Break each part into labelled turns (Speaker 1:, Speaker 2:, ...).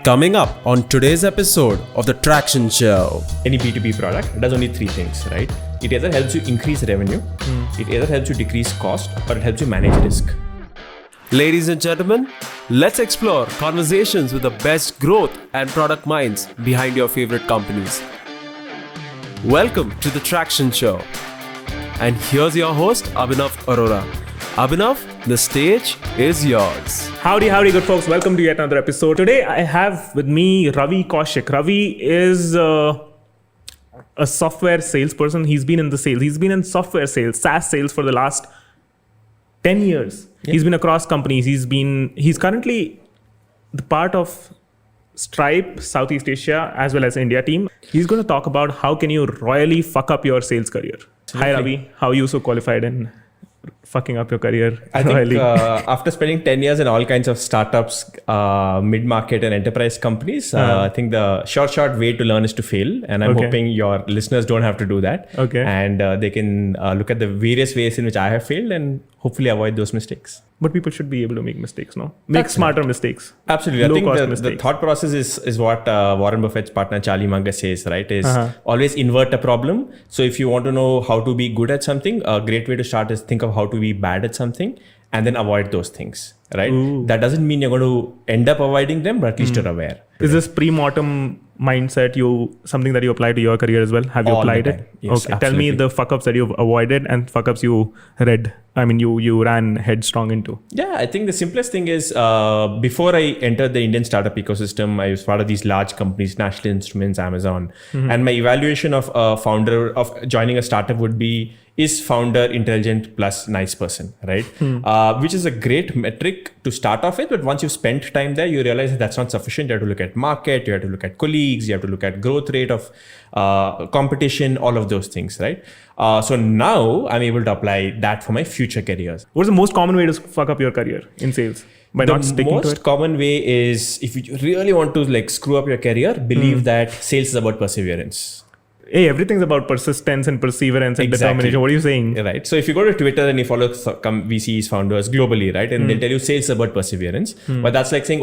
Speaker 1: Coming up on today's episode of The Traction Show.
Speaker 2: Any B2B product does only three things, right? It either helps you increase revenue, it either helps you decrease cost, or it helps you manage risk.
Speaker 1: Ladies and gentlemen, let's explore conversations with the best growth and product minds behind your favorite companies. Welcome to The Traction Show. And here's your host, Abhinav Arora. Abhinav, the stage is yours.
Speaker 3: Howdy, good folks. Welcome to yet another episode. Today I have with me Ravi Kaushik. Ravi is a software salesperson. He's been in the sales. He's been in software sales, SaaS sales for the last 10 years. Yeah. He's been across companies. He's currently the part of Stripe, Southeast Asia, as well as India team. He's going to talk about how can you royally fuck up your sales career. Absolutely. Hi Ravi, how are you so qualified in fucking up your career?
Speaker 2: I think after spending 10 years in all kinds of startups, mid-market and enterprise companies, I think the short way to learn is to fail. And I'm hoping your listeners don't have to do that.
Speaker 3: Okay.
Speaker 2: And they can look at the various ways in which I have failed and hopefully avoid those mistakes.
Speaker 3: But people should be able to make mistakes, no? Make smarter mistakes.
Speaker 2: Absolutely. I think the thought process is what Warren Buffett's partner Charlie Munger says, right? Is always invert a problem. So if you want to know how to be good at something, a great way to start is think of how to be bad at something and then avoid those things, right? Ooh. That doesn't mean you're going to end up avoiding them, but at least you're aware.
Speaker 3: Is this pre-mortem mindset something that you apply to your career as well? Have you applied it?
Speaker 2: Yes,
Speaker 3: okay.
Speaker 2: Absolutely.
Speaker 3: Tell me the fuck-ups that you've avoided and fuck-ups you ran headstrong into.
Speaker 2: Yeah, I think the simplest thing is before I entered the Indian startup ecosystem, I was part of these large companies, National Instruments, Amazon. Mm-hmm. And my evaluation of a founder of joining a startup would be, is founder intelligent plus nice person, right? Which is a great metric to start off with. But once you've spent time there, you realize that's not sufficient. You have to look at market, you have to look at colleagues, you have to look at growth rate of competition, all of those things, right? So now I'm able to apply that for my future careers.
Speaker 3: What's the most common way to fuck up your career in sales? By not sticking to it?
Speaker 2: The most common way is, if you really want to screw up your career, believe that sales is about perseverance.
Speaker 3: Hey, everything's about persistence and perseverance and determination. What are you saying?
Speaker 2: Right. So if you go to Twitter and you follow VCs, founders globally, right? And they'll tell you sales is about perseverance. But that's like saying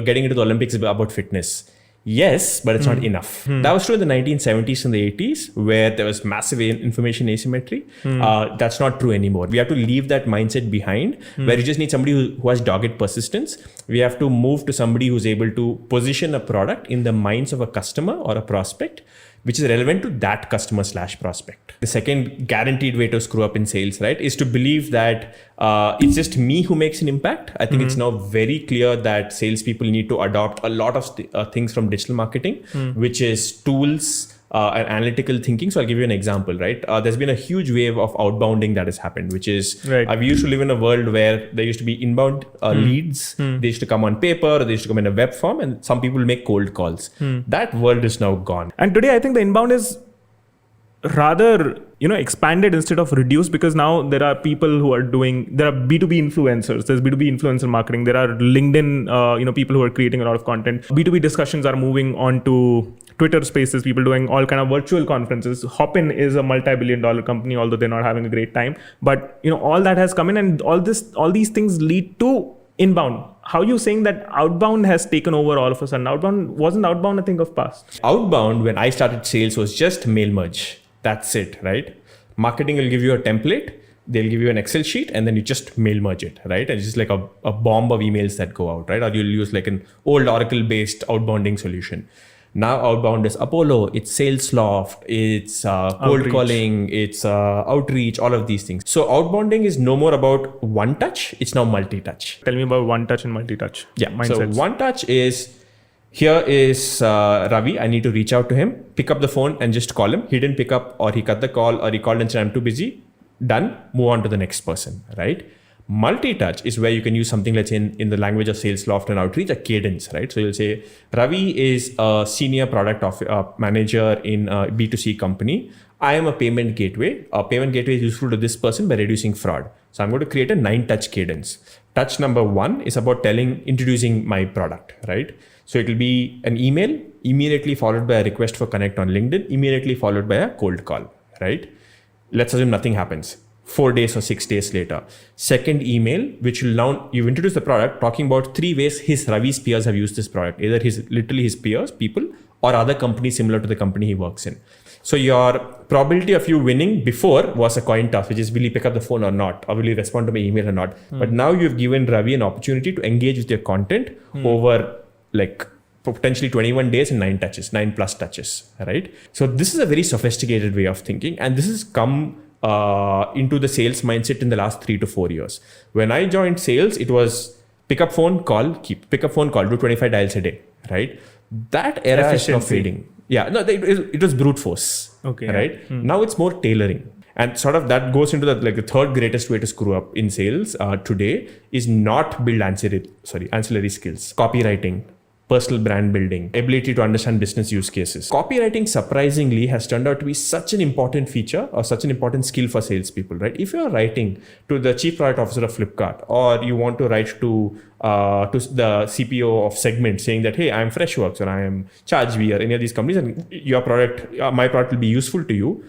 Speaker 2: getting into the Olympics is about fitness. Yes, but it's not enough. That was true in the 1970s and the 80s, where there was massive information asymmetry. That's not true anymore. We have to leave that mindset behind, where you just need somebody who has dogged persistence. We have to move to somebody who's able to position a product in the minds of a customer or a prospect, which is relevant to that customer / prospect. The second guaranteed way to screw up in sales, right, is to believe that it's just me who makes an impact. I think it's now very clear that salespeople need to adopt a lot of things from digital marketing, which is tools and analytical thinking. So I'll give you an example, right? There's been a huge wave of outbounding that has happened, which is, we used to live in a world where there used to be inbound leads. They used to come on paper, they used to come in a web form, and some people make cold calls. That world is now gone.
Speaker 3: And today I think the inbound is rather expanded instead of reduced, because now there are people who are there are B2B influencers, there's B2B influencer marketing, there are LinkedIn people who are creating a lot of content. B2B discussions are moving on to Twitter spaces, people doing all kind of virtual conferences. Hopin is a multi-billion-dollar company, although they're not having a great time. But all that has come in, and all these things lead to inbound. How are you saying that outbound has taken over all of a sudden? Wasn't outbound a thing of past?
Speaker 2: Outbound, when I started sales, was just mail merge. That's it, right? Marketing will give you a template, they'll give you an Excel sheet, and then you just mail merge it, right? And it's just like a bomb of emails that go out, right? Or you'll use like an old Oracle-based outbounding solution. Now outbound is Apollo, it's Salesloft, it's cold calling, it's outreach, all of these things. So outbounding is no more about one touch, it's now multi-touch.
Speaker 3: Tell me about one touch and multi-touch.
Speaker 2: Yeah, mindsets. So one touch is, here is Ravi, I need to reach out to him, pick up the phone and just call him. He didn't pick up, or he cut the call, or he called and said, I'm too busy. Done, move on to the next person, right? Multi-touch is where you can use something, let's say in the language of Salesloft and outreach, a cadence, right? So you'll say, Ravi is a senior product manager in a B2C company. I am a payment gateway. A payment gateway is useful to this person by reducing fraud. So I'm going to create a 9-touch cadence. Touch number 1 is about introducing my product, right? So it will be an email, immediately followed by a request for connect on LinkedIn, immediately followed by a cold call, right? Let's assume nothing happens. 4 days or 6 days later. Second email, which will now, you've introduced the product, talking about 3 ways Ravi's peers have used this product. Either literally his peers, people, or other companies similar to the company he works in. So your probability of you winning before was a coin toss, which is will he pick up the phone or not, or will he respond to my email or not. But now you've given Ravi an opportunity to engage with your content over like potentially 21 days and 9 plus touches, right? So this is a very sophisticated way of thinking, and this has come into the sales mindset in the last 3 to 4 years. When I joined sales, it was pick up phone, call, pick up phone, call, do 25 dials a day, right? That era is now fading. Yeah, no, it was brute force. Okay. Right. Now it's more tailoring. And sort of that goes into the third greatest way to screw up in sales today is not build ancillary skills, copywriting, personal brand building, ability to understand business use cases. Copywriting surprisingly has turned out to be such an important feature or such an important skill for salespeople, right? If you're writing to the chief product officer of Flipkart, or you want to write to the CPO of Segment saying that, hey, I'm Freshworks or I am ChargeBee or any of these companies, and your product, my product will be useful to you,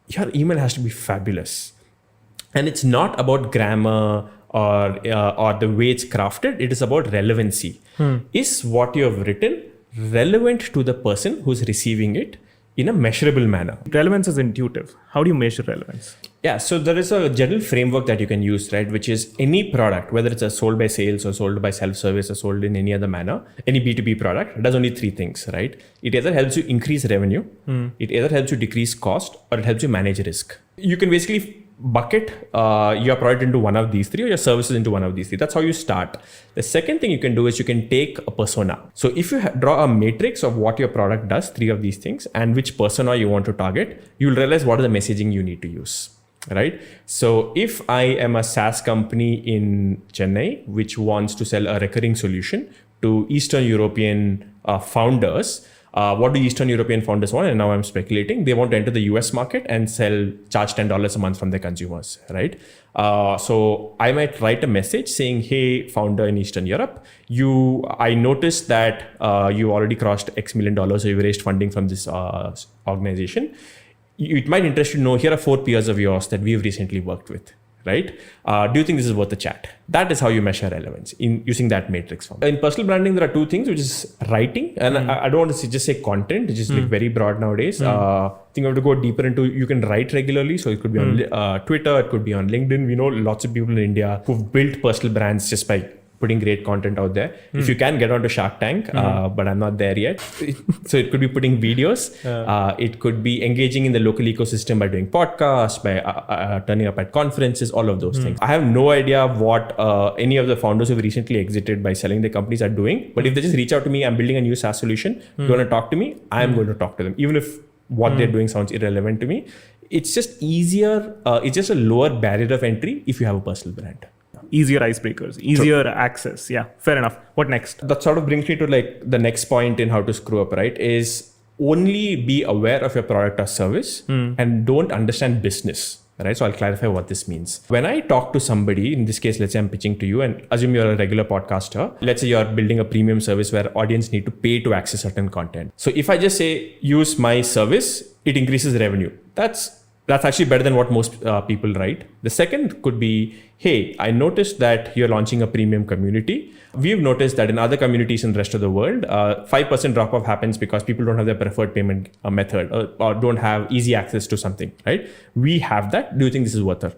Speaker 2: your email has to be fabulous. And it's not about grammar or the way it's crafted. It is about relevancy. Is what you have written relevant to the person who's receiving it in a measurable manner?
Speaker 3: Relevance is intuitive. How do you measure relevance?
Speaker 2: Yeah, so there is a general framework that you can use, right? Which is any product, whether it's sold by sales or sold by self-service or sold in any other manner, any B2B product, it does only 3 things, right? It either helps you increase revenue, it either helps you decrease cost, or it helps you manage risk. You can basically bucket your product into one of these 3 or your services into one of these 3. That's how you start. The second thing you can do is you can take a persona. So if you draw a matrix of what your product does, 3 of these things, and which persona you want to target, you'll realize what is the messaging you need to use. Right? So if I am a SaaS company in Chennai, which wants to sell a recurring solution to Eastern European founders, what do Eastern European founders want? And now I'm speculating. They want to enter the US market and charge $10 a month from their consumers, right? So I might write a message saying, hey, founder in Eastern Europe, I noticed that you already crossed X million dollars, so you raised funding from this organization. It might interest you to know, here are 4 peers of yours that we've recently worked with, right? Do you think this is worth a chat? That is how you measure relevance in using that matrix form. In personal branding, there are 2 things, which is writing. And I don't want to just say content, which is like very broad nowadays. I think you have to go deeper into, you can write regularly. So it could be on Twitter, it could be on LinkedIn. We know lots of people in India who've built personal brands just by putting great content out there. If you can get onto Shark Tank, but I'm not there yet. So it could be putting videos. It could be engaging in the local ecosystem by doing podcasts, by turning up at conferences, all of those things. I have no idea what any of the founders who've recently exited by selling their companies are doing. But if they just reach out to me, I'm building a new SaaS solution, you want to talk to me, I'm going to talk to them. Even if what they're doing sounds irrelevant to me. It's just easier. It's just a lower barrier of entry if you have a personal brand.
Speaker 3: Easier icebreakers, easier access. Yeah, fair enough. What next?
Speaker 2: That sort of brings me to like the next point in how to screw up, right? Is only be aware of your product or service and don't understand business, right? So I'll clarify what this means. When I talk to somebody, in this case, let's say I'm pitching to you, and assume you're a regular podcaster. Let's say you're building a premium service where audience need to pay to access certain content. So if I just say, use my service, it increases revenue. That's actually better than what most people write. The second could be, hey, I noticed that you're launching a premium community. We've noticed that in other communities in the rest of the world, 5% drop-off happens because people don't have their preferred payment method or don't have easy access to something, right? We have that. Do you think this is worth a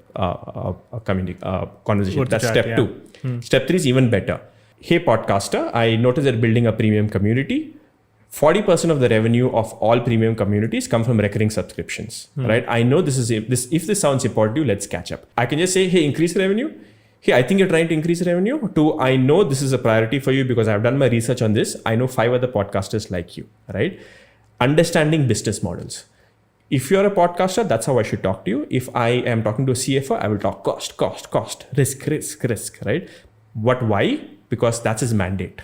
Speaker 2: conversation? That's step 2. Step 3 is even better. Hey, podcaster, I noticed that building a premium community. 40% of the revenue of all premium communities come from recurring subscriptions, right? I know if this sounds important to you, let's catch up. I can just say, hey, increase revenue. Hey, I think you're trying to increase revenue. 2, I know this is a priority for you because I've done my research on this. I know 5 other podcasters like you, right? Understanding business models. If you're a podcaster, that's how I should talk to you. If I am talking to a CFO, I will talk cost, risk, right? Why? Because that's his mandate.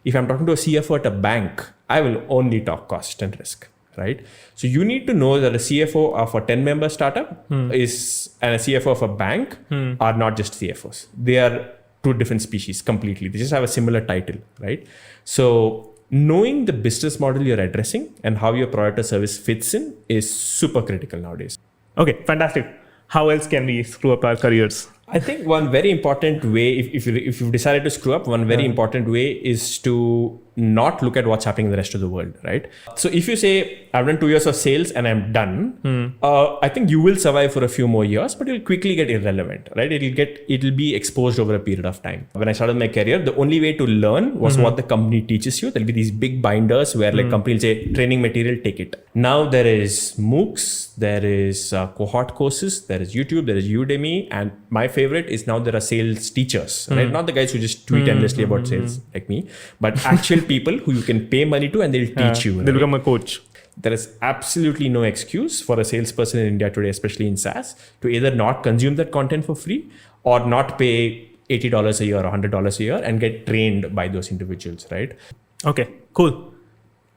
Speaker 2: If I'm talking to a CFO at a bank, I will only talk cost and risk, right? So you need to know that a CFO of a 10-member startup and a CFO of a bank are not just CFOs. They are 2 different species completely. They just have a similar title, right? So knowing the business model you're addressing and how your product or service fits in is super critical nowadays.
Speaker 3: Okay, fantastic. how else can we screw up our careers?
Speaker 2: I think one very important way, if you've decided to screw up, one very important way is to not look at what's happening in the rest of the world, right? So if you say, I've done 2 years of sales and I'm done, I think you will survive for a few more years, but it'll quickly get irrelevant, right? It'll be exposed over a period of time. When I started my career, the only way to learn was what the company teaches you. There'll be these big binders where like companies say, training material, take it. Now there is MOOCs, there is cohort courses, there is YouTube, there is Udemy, and my favorite is now there are sales teachers, right? Not the guys who just tweet endlessly about sales like me, but actual people who you can pay money to and they'll teach you.
Speaker 3: They'll become a coach.
Speaker 2: There is absolutely no excuse for a salesperson in India today, especially in SaaS, to either not consume that content for free or not pay $80 a year or $100 a year and get trained by those individuals, right?
Speaker 3: Okay, cool.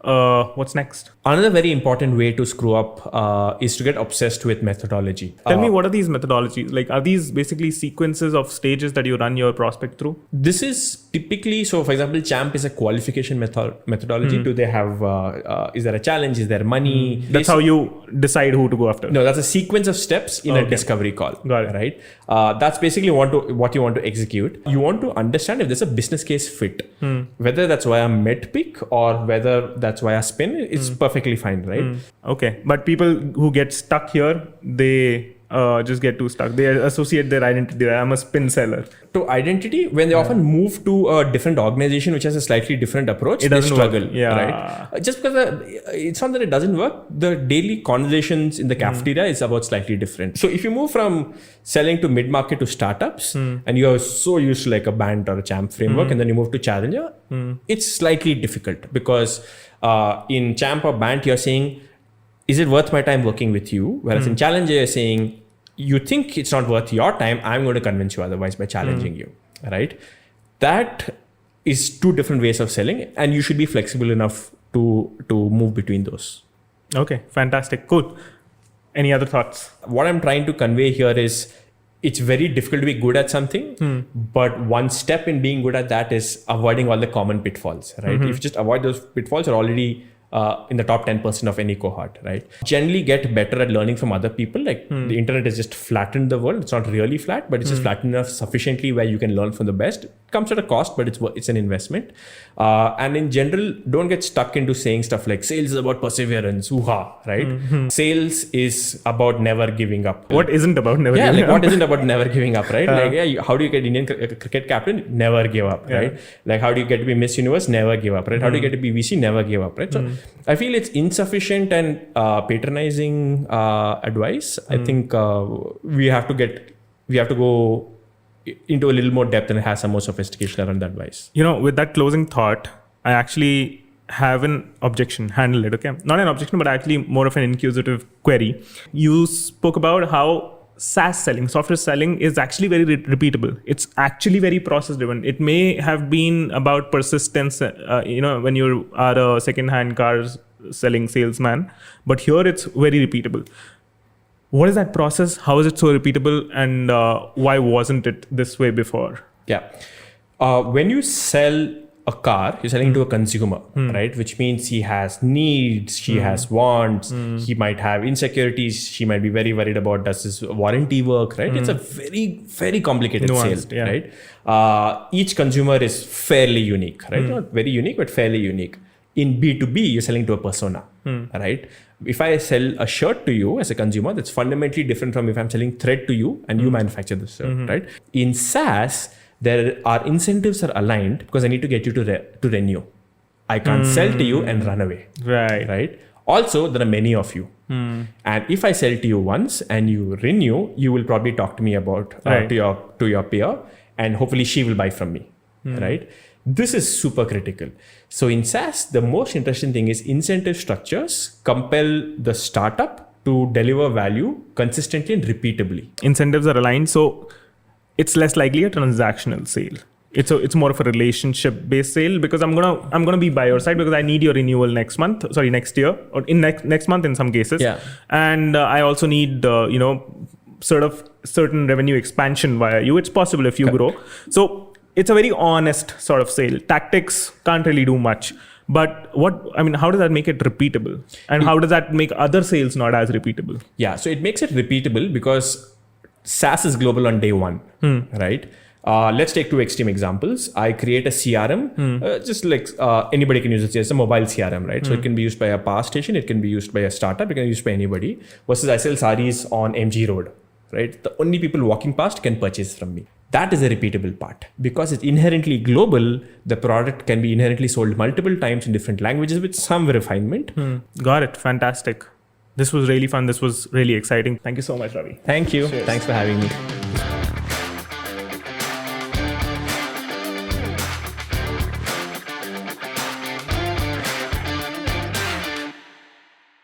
Speaker 3: What's next?
Speaker 2: Another very important way to screw up is to get obsessed with methodology.
Speaker 3: Tell me, what are these methodologies? Like, are these basically sequences of stages that you run your prospect through?
Speaker 2: This is typically, so for example, CHAMP is a qualification methodology. Do they have, is there a challenge? Is there money?
Speaker 3: That's how you decide who to go after.
Speaker 2: No, that's a sequence of steps in a discovery call.
Speaker 3: Got it.
Speaker 2: Right? That's basically what you want to execute. You want to understand if there's a business case fit. Whether that's via MedPick or whether that's via Spin, it's perfectly fine, right?
Speaker 3: Okay. But people who get stuck here, they just get too stuck. They associate their identity. I'm a spin seller.
Speaker 2: To identity, when they often move to a different organization which has a slightly different approach, they struggle. Right? Just because it's not that it doesn't work. The daily conversations in the cafeteria is about slightly different. So if you move from selling to mid-market to startups and you're so used to like a BANT or a CHAMP framework and then you move to Challenger, it's slightly difficult because in CHAMP or BANT, you're saying, is it worth my time working with you? Whereas in Challenger, you're saying, you think it's not worth your time, I'm going to convince you otherwise by challenging you, right? That is two different ways of selling, and you should be flexible enough to move between those.
Speaker 3: Okay, fantastic. Cool. Any other thoughts?
Speaker 2: What I'm trying to convey here is it's very difficult to be good at something, but one step in being good at that is avoiding all the common pitfalls, right? If you just avoid those pitfalls, you're already in the top 10% of any cohort, right? Generally get better at learning from other people. Like the internet has just flattened the world. It's not really flat, but it's just flattened enough sufficiently where you can learn from the best. It comes at a cost, but it's an investment. And in general, don't get stuck into saying stuff like sales is about perseverance, hoo-ha, right? Sales is about never giving up.
Speaker 3: What isn't about never giving up?
Speaker 2: Yeah, like what isn't about never giving up, right? How do you get Indian cricket captain? Never give up, right? Like how do you get to be Miss Universe? Never give up, right? How do you get to be VC? Never give up, right? So I feel it's insufficient and patronizing advice. I think we have to go into a little more depth and have some more sophistication around the advice.
Speaker 3: You know, with that closing thought, I actually have an objection. Handle it, okay? Not an objection, but actually more of an inquisitive query. You spoke about how SaaS selling, software selling is actually very repeatable. It's actually very process driven. It may have been about persistence, when you are a second-hand cars selling salesman, but here it's very repeatable. What is that process? How is it so repeatable? And why wasn't it this way before?
Speaker 2: Yeah. When you sell a car, you're selling to a consumer, right? Which means he has needs, he has wants, he might have insecurities, she might be very worried about does his warranty work, right? It's a very, very complicated sale, right? Each consumer is fairly unique, right? Not very unique, but fairly unique. In B2B, you're selling to a persona, right? If I sell a shirt to you as a consumer, that's fundamentally different from if I'm selling thread to you and you manufacture the shirt, right? In SaaS, there are incentives are aligned because I need to get you to renew. I can't sell to you and run away. Right. Also, there are many of you. And if I sell to you once and you renew, you will probably talk to me about to your peer, and hopefully she will buy from me. Right. This is super critical. So in SaaS, the most interesting thing is incentive structures compel the startup to deliver value consistently and repeatably.
Speaker 3: Incentives are aligned, so it's less likely a transactional sale. It's more of a relationship based sale because I'm gonna be by your side because I need your renewal next year or in next month in some cases. And I also need sort of certain revenue expansion via you. It's possible if you grow. So it's a very honest sort of sale. Tactics can't really do much. But how does that make it repeatable? And how does that make other sales not as repeatable?
Speaker 2: Yeah, so it makes it repeatable because SaaS is global on day one, right? Let's take two extreme examples. I create a CRM, just like anybody can use it. It's a mobile CRM, right? So it can be used by a power station, it can be used by a startup, it can be used by anybody. Versus I sell saris on MG Road, right? The only people walking past can purchase from me. That is a repeatable part. Because it's inherently global, the product can be inherently sold multiple times in different languages with some refinement.
Speaker 3: Got it. Fantastic. This was really fun. This was really exciting. Thank you so much, Ravi.
Speaker 2: Thank you.
Speaker 3: Cheers.
Speaker 2: Thanks for having me.